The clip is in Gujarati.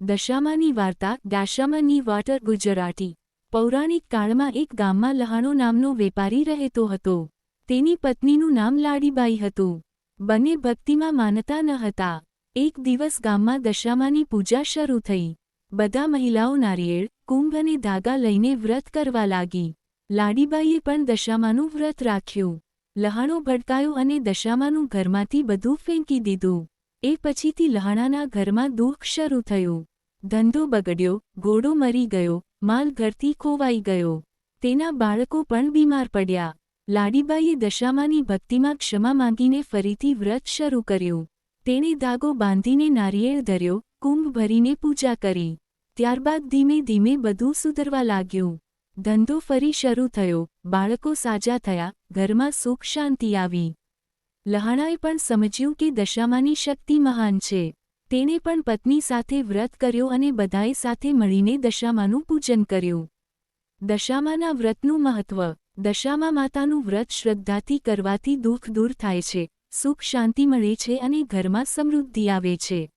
દશામાની વાર્તા દાશામાની વાટર ગુજરાતી પૌરાણિક કાળમાં એક ગામમાં લહાણો નામનો વેપારી રહેતો હતો. તેની પત્નીનું નામ લાડીબાઈ હતું. બંને ભક્તિમાં માનતા ન હતા. એક દિવસ ગામમાં દશામાની પૂજા શરૂ થઈ. બધા મહિલાઓ નારિયેળ, કુંભ અને ધાગા લઈને વ્રત કરવા લાગી. લાડીબાઈએ પણ દશામાનું વ્રત રાખ્યું. લહાણો ભડકાયો અને દશામાનું ઘરમાંથી બધું ફેંકી દીધું. એ પછીથી લહાણાના ઘરમાં દુઃખ શરૂ થયું. ધંધો બગડ્યો, ઘોડો મરી ગયો, માલ ઘરથી ખોવાઈ ગયો. તેના બાળકો પણ બીમાર પડ્યા. લાડીબાઈએ દશામાની ભક્તિમાં ક્ષમા માંગીને ફરીથી વ્રત શરૂ કર્યું. તેણે ધાગો બાંધીને નારિયેળ ધર્યો, કુંભ ભરીને પૂજા કરી. ત્યારબાદ ધીમે ધીમે બધું સુધરવા લાગ્યું. ધંધો ફરી શરૂ થયો, બાળકો સાજા થયા, ઘરમાં સુખ શાંતિ આવી. લહાણાએ પણ સમજ્યું કે દશામાની શક્તિ મહાન છે. તેણે પણ પત્ની સાથે વ્રત કર્યો અને બધાએ સાથે મળીને દશામાનું પૂજન કર્યું. દશામાના વ્રતનું મહત્વ. દશામા માતાનું વ્રત શ્રદ્ધાથી કરવાથી દુઃખ દૂર થાય છે, સુખ શાંતિ મળે છે અને ઘરમાં સમૃદ્ધિ આવે છે.